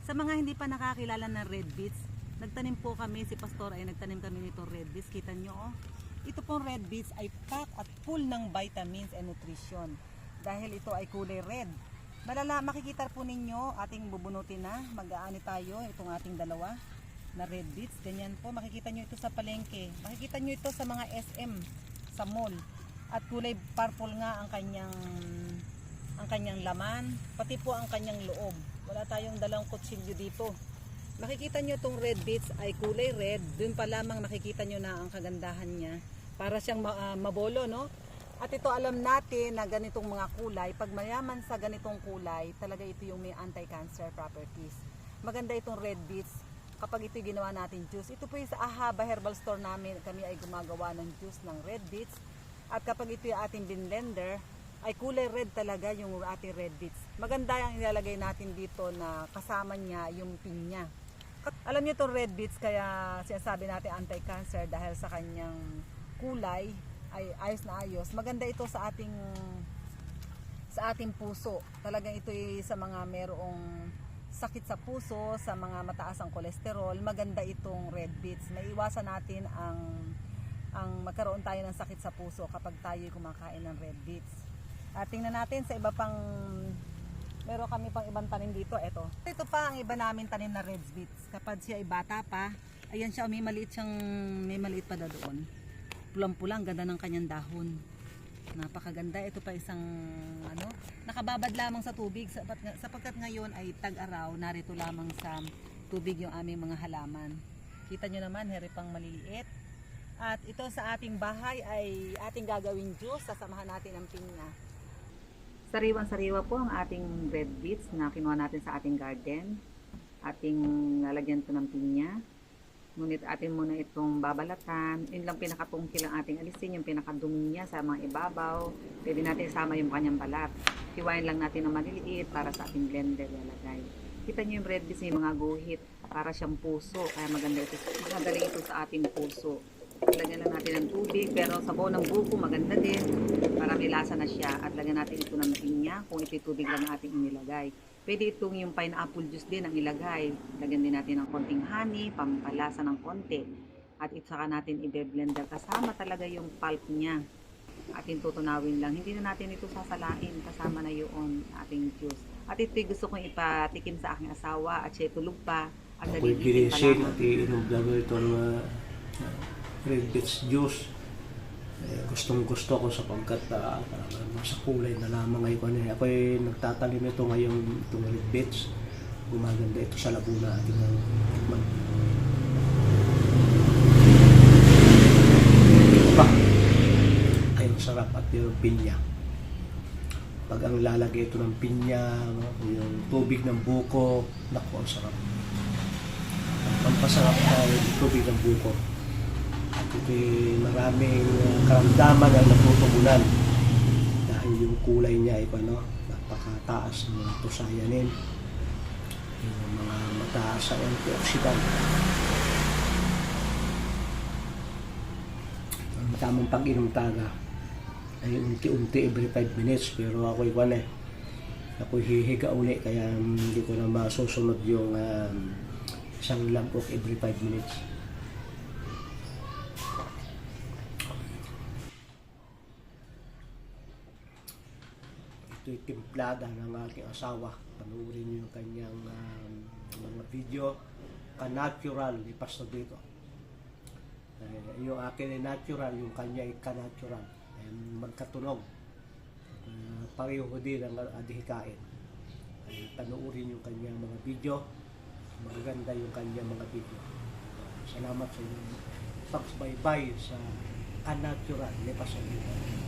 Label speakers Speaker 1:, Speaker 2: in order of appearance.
Speaker 1: Sa mga hindi pa nakakilala ng red beets, nagtanim po kami, si Pastor ay nagtanim kami nitong red beets. Kita nyo, oh. Ito pong red beets ay pack at full ng vitamins and nutrition. Dahil ito ay kulay red. Makikita po ninyo, ating bubunutin na, mag-aani tayo, itong ating dalawa na red beets. Ganyan po, makikita nyo ito sa palengke. Makikita nyo ito sa mga SM, sa mall. At kulay purple nga ang kanyang laman, pati po ang kanyang loob. Wala tayong dalang kutsilyo dito. Makikita nyo itong red beets ay kulay red. Doon pa lamang makikita nyo na ang kagandahan niya. Para siyang mabolo, no? At ito alam natin na ganitong mga kulay, pag mayaman sa ganitong kulay, talaga ito yung may anti-cancer properties. Maganda itong red beets kapag ito ginawa natin juice. Ito po yung sa Ahaba Herbal Store namin, kami ay gumagawa ng juice ng red beets. At kapag ito yung ating blender, ay kulay red talaga yung ating red beets. Maganda yung ilalagay natin dito na kasama niya yung pinya. Alam niyo itong red beets, kaya sinasabi natin anti-cancer dahil sa kanyang kulay ay ayos na ayos. Maganda ito sa ating puso. Talagang ito ay sa mga merong sakit sa puso, sa mga mataas ang kolesterol, maganda itong red beets. Maiiwasan natin ang magkaroon tayo ng sakit sa puso kapag tayo kumakain ng red beets. At tingnan natin sa iba pang, meron kami pang ibang tanim dito. Ito pa ang iba namin tanim na red beets. Kapag siya ay bata pa, ayan siya, may maliit pa doon. Pulang-pulang, ganda ng kanyang dahon. Napakaganda. Ito pa isang nakababad lamang sa tubig sapagkat ngayon ay tag-araw, narito lamang sa tubig yung aming mga halaman. Kita nyo naman, heri pang maliliit. At ito sa ating bahay ay ating gagawing juice. Sasamahan natin ang pinya. Sariwan-sariwa po ang ating red beets na kinuha natin sa ating garden. Ating lalagyan ito ng pinya. Ngunit atin muna itong babalatan. Yun lang pinakatungkil ang ating alisin, yung pinakadumi niya sa mga ibabaw. Pwede natin isama yung kanyang balat. Hiwain lang natin ng maliliit para sa ating blender lalagay. Kita niyo yung red beets, may mga guhit. Para siyang puso. Kaya maganda ito. Magaling ito sa ating puso. Lagyan lang natin ng tubig. Pero sa baw ng buko, maganda din. Para may lasa na siya. At lagyan natin ito ng pinya. Kung ito'y tubig lang ating inilagay. Pwede itong yung pineapple juice din ang ilagay. Lagyan din natin ng konting honey, pampalasa ng konti. At saka natin i-blender. Kasama talaga yung pulp niya. Ating tutunawin lang. Hindi na natin ito sasalain. Kasama na yung ating juice. At ito'y gusto kong ipatikim sa aking asawa. At siya tulog pa. At
Speaker 2: ako'y ginising at iinom lang itong red beets juice. Gustong gusto ko sapagkat sa kulay na lamang ngayon. Ako'y nagtatanim ito ngayon, itong red beets. Gumaganda ito sa Laguna ating tikman. Ay, sarap at yung pinya. Pag ang lalagay ito ng pinya, yung tubig ng buko, naku, ang sarap. Pampasarap ay tubig ng buko. Ito'y maraming karamdaman ang natutugunan dahil yung kulay niya ay napakataas ng mga tusayanin, yung mga mataas sa antioxidant. Ang tamang pag-inom taga ay unti-unti every 5 minutes, pero ako'y hihiga uli kaya hindi ko na masusunod yung isang lampok every 5 minutes. Ito'y timplada ng aking asawa. Panuorin niyo yung kanyang mga video. Ka-natural, ni Pastor dito. Yung akin ay natural, yung kanya ay ka-natural. Magkatunog. Pareho din ang adhikain. Panuorin yung kanyang mga video. Magaganda yung kanyang mga video. Salamat sa inyong pagsubaybay sa ka-natural ni Pastor dito.